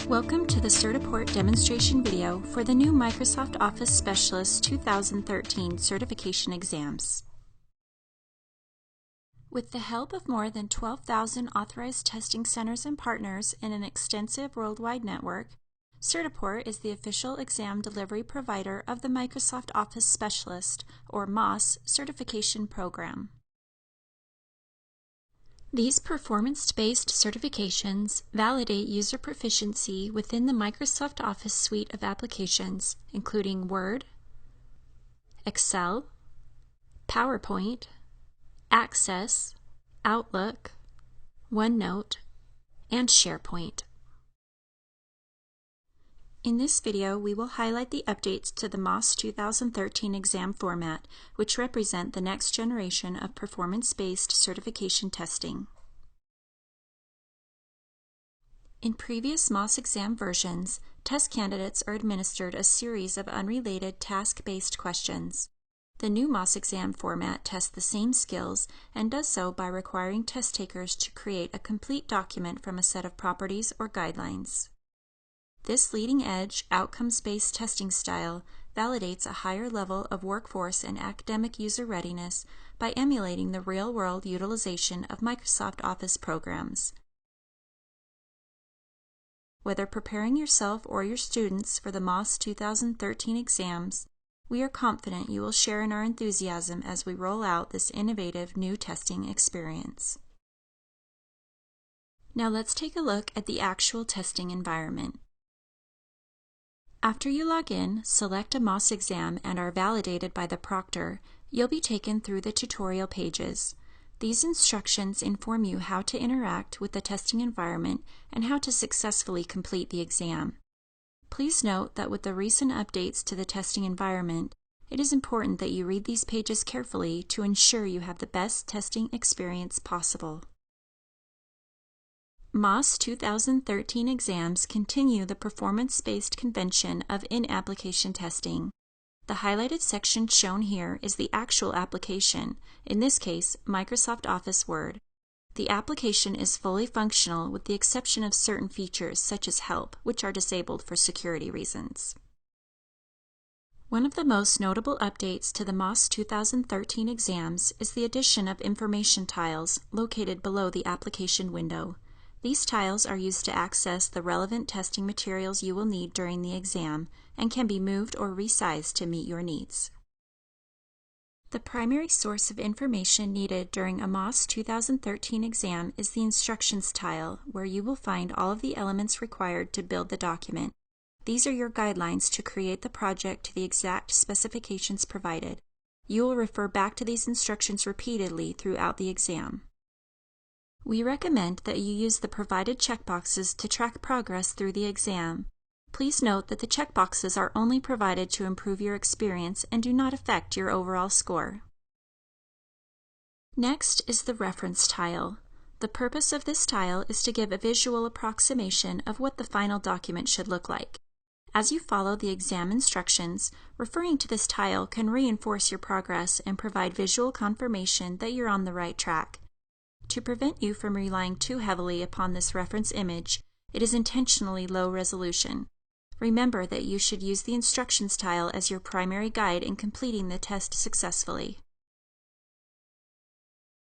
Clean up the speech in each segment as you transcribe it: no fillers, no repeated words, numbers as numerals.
Welcome to the Certiport demonstration video for the new Microsoft Office Specialist 2013 certification exams. With the help of more than 12,000 authorized testing centers and partners in an extensive worldwide network, Certiport is the official exam delivery provider of the Microsoft Office Specialist, or MOS, certification program. These performance-based certifications validate user proficiency within the Microsoft Office suite of applications, including Word, Excel, PowerPoint, Access, Outlook, OneNote, and SharePoint. In this video, we will highlight the updates to the MOS 2013 exam format, which represent the next generation of performance-based certification testing. In previous MOS exam versions, test candidates are administered a series of unrelated task-based questions. The new MOS exam format tests the same skills and does so by requiring test takers to create a complete document from a set of properties or guidelines. This leading-edge, outcomes-based testing style validates a higher level of workforce and academic user readiness by emulating the real-world utilization of Microsoft Office programs. Whether preparing yourself or your students for the MOS 2013 exams, we are confident you will share in our enthusiasm as we roll out this innovative new testing experience. Now let's take a look at the actual testing environment. After you log in, select a MOS exam and are validated by the proctor, you'll be taken through the tutorial pages. These instructions inform you how to interact with the testing environment and how to successfully complete the exam. Please note that with the recent updates to the testing environment, it is important that you read these pages carefully to ensure you have the best testing experience possible. MOS 2013 exams continue the performance-based convention of in-application testing. The highlighted section shown here is the actual application, in this case, Microsoft Office Word. The application is fully functional with the exception of certain features such as Help, which are disabled for security reasons. One of the most notable updates to the MOS 2013 exams is the addition of information tiles located below the application window. These tiles are used to access the relevant testing materials you will need during the exam and can be moved or resized to meet your needs. The primary source of information needed during a MOS 2013 exam is the instructions tile, where you will find all of the elements required to build the document. These are your guidelines to create the project to the exact specifications provided. You will refer back to these instructions repeatedly throughout the exam. We recommend that you use the provided checkboxes to track progress through the exam. Please note that the checkboxes are only provided to improve your experience and do not affect your overall score. Next is the reference tile. The purpose of this tile is to give a visual approximation of what the final document should look like. As you follow the exam instructions, referring to this tile can reinforce your progress and provide visual confirmation that you're on the right track. To prevent you from relying too heavily upon this reference image, it is intentionally low resolution. Remember that you should use the instructions tile as your primary guide in completing the test successfully.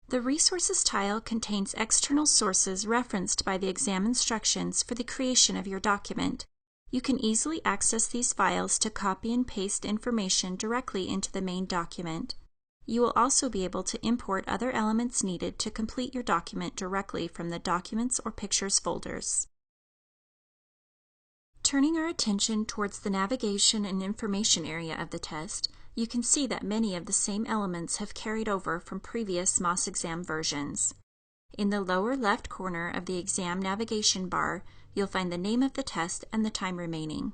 The resources tile contains external sources referenced by the exam instructions for the creation of your document. You can easily access these files to copy and paste information directly into the main document. You will also be able to import other elements needed to complete your document directly from the Documents or Pictures folders. Turning our attention towards the navigation and information area of the test, you can see that many of the same elements have carried over from previous MOS exam versions. In the lower left corner of the exam navigation bar, you'll find the name of the test and the time remaining.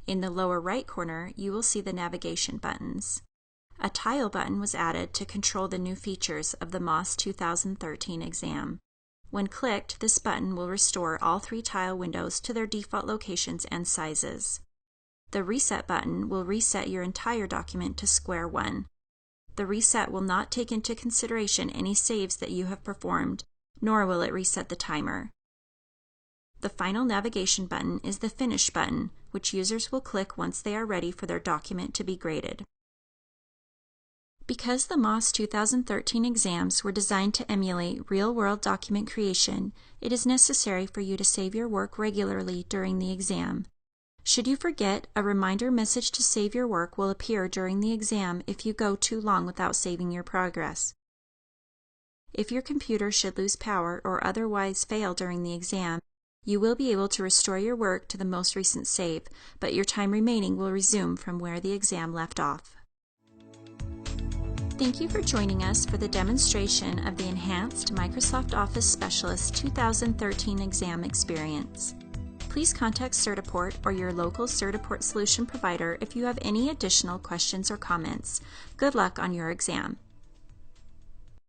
In the lower right corner, you will see the navigation buttons. A tile button was added to control the new features of the MOS 2013 exam. When clicked, this button will restore all three tile windows to their default locations and sizes. The Reset button will reset your entire document to square one. The reset will not take into consideration any saves that you have performed, nor will it reset the timer. The final navigation button is the Finish button, which users will click once they are ready for their document to be graded. Because the MOS 2013 exams were designed to emulate real-world document creation, it is necessary for you to save your work regularly during the exam. Should you forget, a reminder message to save your work will appear during the exam if you go too long without saving your progress. If your computer should lose power or otherwise fail during the exam, you will be able to restore your work to the most recent save, but your time remaining will resume from where the exam left off. Thank you for joining us for the demonstration of the Enhanced Microsoft Office Specialist 2013 exam experience. Please contact Certiport or your local Certiport solution provider if you have any additional questions or comments. Good luck on your exam.